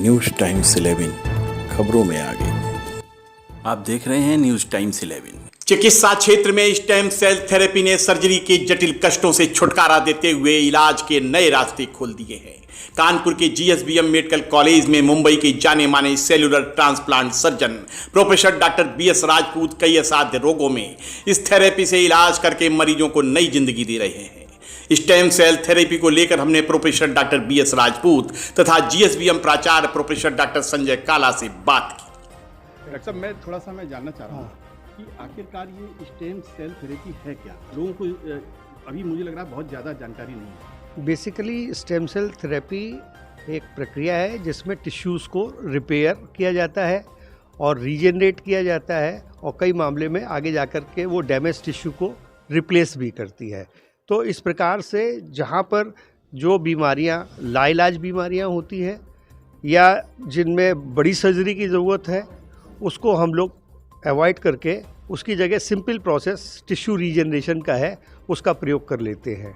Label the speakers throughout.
Speaker 1: News times 11 खबरों में आगे। आप देख रहे हैं न्यूज़ टाइम्स 11।
Speaker 2: चिकित्सा क्षेत्र में स्टेम सेल थेरेपी ने सर्जरी के जटिल कष्टों से छुटकारा देते हुए इलाज के नए रास्ते खोल दिए हैं। कानपुर के जीएसबीएम मेडिकल कॉलेज में मुंबई के जाने माने cellular transplant surgeon professor doctor BS Rajput कई असाध्य रोगों में इस थेरेपी से इलाज करके मरीजों को नई जिंदगी दे रहे हैं। स्टेम सेल थेरेपी को लेकर हमने प्रोफेसर डॉक्टर बीएस राजपूत तथा जीएसबीएम प्राचार्य प्रोफेसर डॉक्टर संजय काला से बात की।
Speaker 3: डॉक्टर साहब, मैं जानना चाह रहा हूँ कि आखिरकार ये स्टेम सेल थेरेपी है क्या? लोगों को अभी मुझे लग रहा है बहुत ज़्यादा जानकारी नहीं है।
Speaker 4: बेसिकली स्टेम सेल थेरेपी एक प्रक्रिया है जिसमें टिश्यूज़ को रिपेयर किया जाता है और रीजनरेट किया जाता है और कई मामले में आगे जाकर के वो डैमेज टिश्यू को रिप्लेस भी करती है। तो इस प्रकार से जहाँ पर जो बीमारियाँ लाइलाज बीमारियाँ होती हैं या जिनमें बड़ी सर्जरी की ज़रूरत है उसको हम लोग अवॉइड करके उसकी जगह सिंपल प्रोसेस टिश्यू रीजनरेशन का है उसका प्रयोग कर लेते हैं।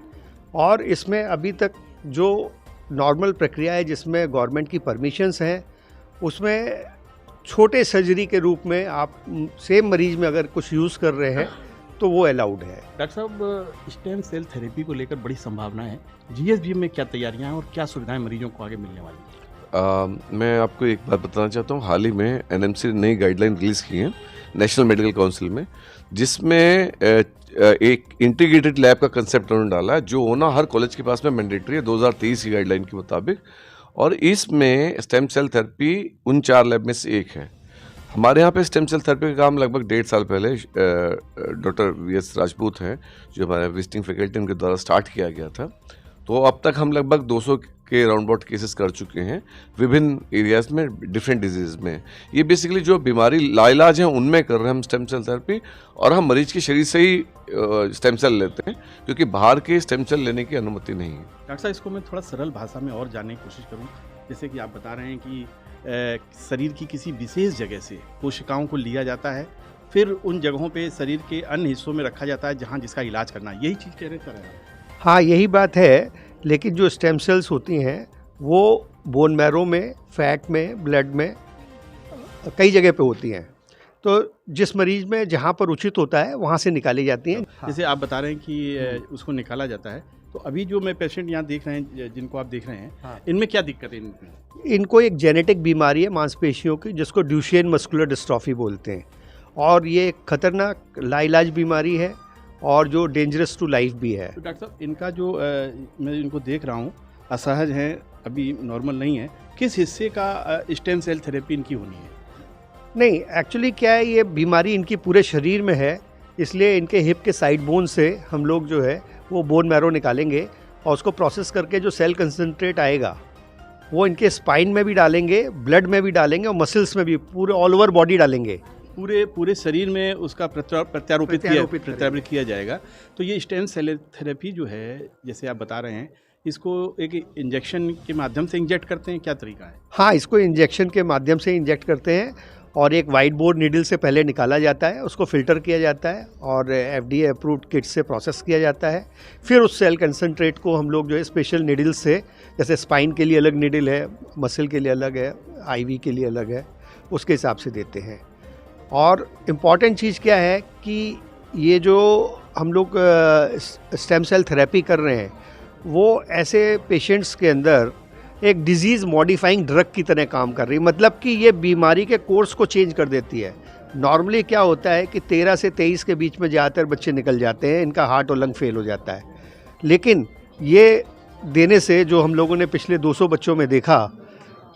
Speaker 4: और इसमें अभी तक जो नॉर्मल प्रक्रिया है जिसमें गवर्नमेंट की परमिशंस हैं उसमें छोटे सर्जरी के रूप में आप सेम मरीज में अगर कुछ यूज़ कर रहे हैं तो वो अलाउड है।
Speaker 3: डॉक्टर साहब, स्टेम सेल थेरेपी को लेकर बड़ी संभावना है। जीएसबीएम में क्या तैयारियां हैं और क्या सुविधाएं मरीजों को आगे मिलने वाली हैं?
Speaker 5: मैं आपको एक बात बताना चाहता हूँ। हाल ही में एनएमसी ने नई गाइडलाइन रिलीज़ की है नेशनल मेडिकल काउंसिल में, जिसमें एक इंटीग्रेटेड लैब का कंसेप्ट उन्होंने डाला है जो होना हर कॉलेज के पास में मैंडेटरी है 2023 की गाइडलाइन के मुताबिक। और इसमें स्टेम सेल थेरेपी उन 4 लैब में से एक है। हमारे यहाँ पे स्टेम सेल थेरेपी का काम लगभग 1.5 साल पहले डॉक्टर बीएस राजपूत हैं जो हमारे विजिटिंग फैकल्टी उनके द्वारा स्टार्ट किया गया था। तो अब तक हम लगभग 200 के राउंड अबाउट केसेस कर चुके हैं विभिन्न एरियाज में, डिफरेंट डिजीज़ में। ये बेसिकली जो बीमारी लाइलाज हैं उनमें कर रहे हैं हम स्टेम सेल थेरेपी, और हम मरीज के शरीर से ही स्टेम सेल लेते हैं क्योंकि बाहर के स्टेम सेल लेने की अनुमति नहीं है।
Speaker 3: डॉक्टर साहब, इसको मैं थोड़ा सरल भाषा में और जानने की कोशिश करूँ। जैसे कि आप बता रहे हैं कि शरीर की किसी विशेष जगह से कोशिकाओं को लिया जाता है, फिर उन जगहों पे शरीर के अन्य हिस्सों में रखा जाता है जहाँ जिसका इलाज करना है। यही चीज़ कह रहे हैं?
Speaker 4: हाँ, यही बात है। लेकिन जो स्टेम सेल्स होती हैं वो बोन मैरो में, फैट में, ब्लड में कई जगह पे होती हैं। तो जिस मरीज में जहाँ पर उचित होता है वहाँ से निकाली जाती हैं।
Speaker 3: जैसे आप बता रहे हैं कि उसको निकाला जाता है, तो अभी जो मैं पेशेंट यहाँ देख रहे हैं, जिनको आप देख रहे हैं, इनमें क्या दिक्कत है?
Speaker 4: इनको एक जेनेटिक बीमारी है मांसपेशियों की जिसको ड्यूशेन मस्कुलर डिस्ट्रॉफी बोलते हैं, और ये एक खतरनाक लाइलाज बीमारी है और जो डेंजरस टू लाइफ भी है।
Speaker 3: तो डॉक्टर साहब, इनका जो मैं इनको देख रहा हूँ असहज है, अभी नॉर्मल नहीं है, किस हिस्से का स्टेम सेल थेरेपी इनकी होनी है?
Speaker 4: नहीं, एक्चुअली क्या है, ये बीमारी इनकी पूरे शरीर में है, इसलिए इनके हिप के साइड बोन से हम लोग जो है वो बोन मैरो निकालेंगे और उसको प्रोसेस करके जो सेल कंसंट्रेट आएगा वो इनके स्पाइन में भी डालेंगे, ब्लड में भी डालेंगे और मसल्स में भी, पूरे ऑल ओवर बॉडी डालेंगे।
Speaker 3: पूरे शरीर में उसका प्रत्यारोपित किया जाएगा। तो ये स्टेम सेल थेरेपी जो है, जैसे आप बता रहे हैं, इसको एक इंजेक्शन के माध्यम से इंजेक्ट करते हैं, क्या तरीका है?
Speaker 4: हाँ, इसको इंजेक्शन के माध्यम से इंजेक्ट करते हैं और एक वाइट बोर्ड नीडल से पहले निकाला जाता है, उसको फिल्टर किया जाता है और FDA अप्रूव्ड किट से प्रोसेस किया जाता है। फिर उस सेल कंसंट्रेट को हम लोग जो है स्पेशल नीडल से, जैसे स्पाइन के लिए अलग नीडल है, मसल के लिए अलग है, IV के लिए अलग है, उसके हिसाब से देते हैं। और इम्पॉर्टेंट चीज़ क्या है कि ये जो हम लोग स्टेम सेल थेरेपी कर रहे हैं वो ऐसे पेशेंट्स के अंदर एक डिजीज़ मॉडिफाइंग ड्रग की तरह काम कर रही है। मतलब कि ये बीमारी के कोर्स को चेंज कर देती है। नॉर्मली क्या होता है कि 13 से 23 के बीच में ज़्यादातर बच्चे निकल जाते हैं, इनका हार्ट और लंग फेल हो जाता है। लेकिन ये देने से जो हम लोगों ने पिछले 200 बच्चों में देखा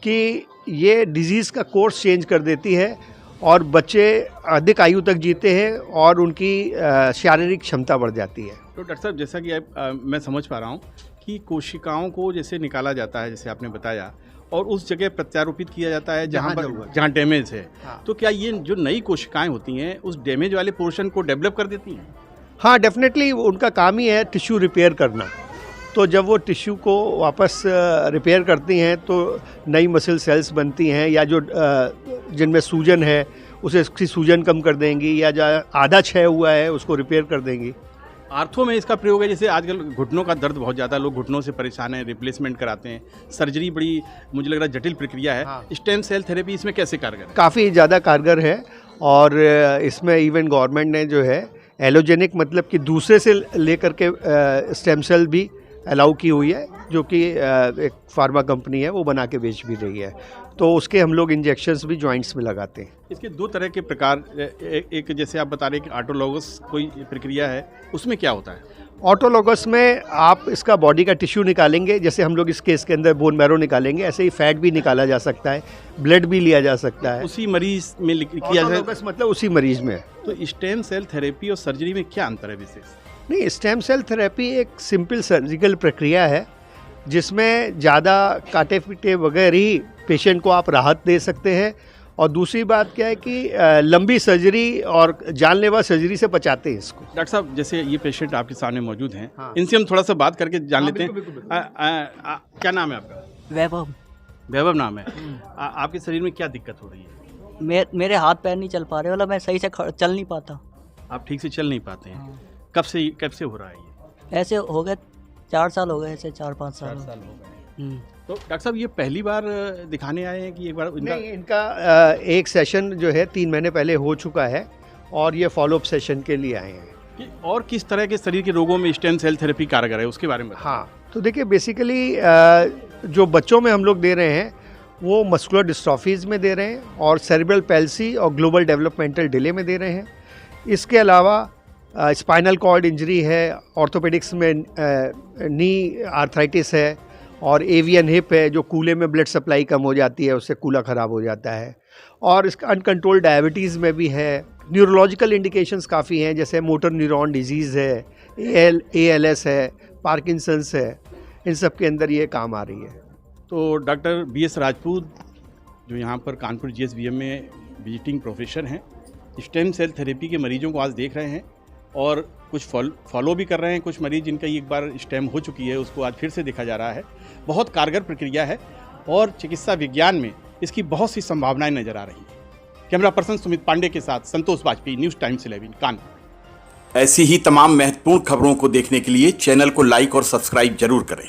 Speaker 4: कि ये डिजीज़ का कोर्स चेंज कर देती है और बच्चे अधिक आयु तक जीते हैं और उनकी शारीरिक क्षमता बढ़ जाती है।
Speaker 3: तो डॉक्टर साहब, जैसा कि मैं समझ पा रहा हूँ कि कोशिकाओं को जैसे निकाला जाता है, जैसे आपने बताया, और उस जगह प्रत्यारोपित किया जाता है जहाँ डैमेज है। हाँ। तो क्या ये जो नई कोशिकाएं होती हैं उस डैमेज वाले पोर्शन को डेवलप कर देती हैं?
Speaker 4: हाँ, डेफिनेटली उनका काम ही है टिश्यू रिपेयर करना। तो जब वो टिश्यू को वापस रिपेयर करती हैं तो नई मसल सेल्स बनती हैं, या जो जिनमें सूजन है उसे उसकी सूजन कम कर देंगी, या जो आधा क्षय हुआ है उसको रिपेयर कर देंगी।
Speaker 3: आर्थो में इसका प्रयोग है, जैसे आजकल घुटनों का दर्द बहुत ज़्यादा, लोग घुटनों से परेशान हैं, रिप्लेसमेंट कराते हैं, सर्जरी बड़ी मुझे लग रहा है जटिल प्रक्रिया है।
Speaker 4: हाँ।
Speaker 3: स्टेम सेल थेरेपी इसमें कैसे कारगर है?
Speaker 4: काफ़ी ज़्यादा कारगर है और इसमें इवन गवर्नमेंट ने जो है एलोजेनिक मतलब कि दूसरे से लेकर के स्टेम सेल भी अलाउ की हुई है, जो कि एक फार्मा कंपनी है वो बना के बेच भी रही है। तो उसके हम लोग इंजेक्शंस भी जॉइंट्स में लगाते हैं।
Speaker 3: इसके दो तरह के प्रकार, एक जैसे आप बता रहे हैं कि ऑटोलॉगस कोई प्रक्रिया है, उसमें क्या होता है?
Speaker 4: ऑटोलॉगस में आप इसका बॉडी का टिश्यू निकालेंगे, जैसे हम लोग इस केस के अंदर बोन मैरो निकालेंगे, ऐसे ही फैट भी निकाला जा सकता है, ब्लड भी लिया जा सकता है।
Speaker 3: उसी मरीज में किया जाए?
Speaker 4: ऑटोलॉगस मतलब उसी मरीज में।
Speaker 3: तो स्टेम सेल थेरेपी और सर्जरी में क्या अंतर है विशेष?
Speaker 4: नहीं, स्टेम सेल थेरेपी एक सिंपल सर्जिकल प्रक्रिया है जिसमें ज़्यादा काटे पीटे वगैरह ही पेशेंट को आप राहत दे सकते हैं। और दूसरी बात क्या है कि लंबी सर्जरी और जानलेवा सर्जरी से बचाते हैं इसको।
Speaker 3: डॉक्टर साहब, जैसे ये पेशेंट आपके सामने मौजूद हैं,
Speaker 4: हाँ।
Speaker 3: इनसे हम थोड़ा सा बात करके जान लेते हैं।
Speaker 4: बिल्कुल।
Speaker 3: क्या नाम है आपका?
Speaker 6: वैभव।
Speaker 3: वैभव नाम है। आपके शरीर में क्या दिक्कत हो रही है?
Speaker 6: मेरे हाथ पैर नहीं चल पा रहे, मतलब मैं सही से चल नहीं पाता।
Speaker 3: आप ठीक से चल नहीं पाते हैं?
Speaker 6: हाँ।
Speaker 3: कब से हो रहा है ये?
Speaker 6: ऐसे हो गए 4 साल हो गए, ऐसे 4-5 साल।
Speaker 3: 4 साल हो गए।
Speaker 6: तो
Speaker 3: डॉक्टर साहब, ये पहली बार दिखाने आए हैं कि एक बार
Speaker 4: नहीं, इनका एक सेशन जो है 3 महीने पहले हो चुका है और ये फॉलोअप सेशन के लिए आए हैं।
Speaker 3: और किस तरह के शरीर के रोगों में स्टेम सेल थेरेपी कारगर है, उसके बारे में बताइए।
Speaker 4: हाँ, तो देखिए बेसिकली जो बच्चों में हम लोग दे रहे हैं वो मस्कुलर डिस्ट्रॉफीज में दे रहे हैं और सेरेब्रल पैल्सी और ग्लोबल डेवलपमेंटल डिले में दे रहे हैं। इसके अलावा स्पाइनल कॉर्ड इंजरी है, ऑर्थोपेडिक्स में नी आर्थराइटिस है और एवियन हिप है, जो कूल्हे में ब्लड सप्लाई कम हो जाती है, उससे कूल्हा ख़राब हो जाता है। और इसका अनकंट्रोल्ड डायबिटीज़ में भी है। न्यूरोलॉजिकल इंडिकेशंस काफ़ी हैं, जैसे मोटर न्यूरॉन डिजीज़ है, ALS है, पार्किंसंस है, इन सब के अंदर ये काम आ रही है।
Speaker 3: तो डॉक्टर BS राजपूत जो यहाँ पर कानपुर GSBM में विजिटिंग प्रोफेसर हैं, स्टेम सेल थेरेपी के मरीजों को आज देख रहे हैं और कुछ फॉलो भी कर रहे हैं। कुछ मरीज जिनका एक बार स्टेम हो चुकी है उसको आज फिर से देखा जा रहा है। बहुत कारगर प्रक्रिया है और चिकित्सा विज्ञान में इसकी बहुत सी संभावनाएं नजर आ रही हैं। कैमरा पर्सन सुमित पांडे के साथ संतोष वाजपेयी, न्यूज़ टाइम्स 11 कानपुर।
Speaker 2: ऐसी ही तमाम महत्वपूर्ण खबरों को देखने के लिए चैनल को लाइक और सब्सक्राइब जरूर करें।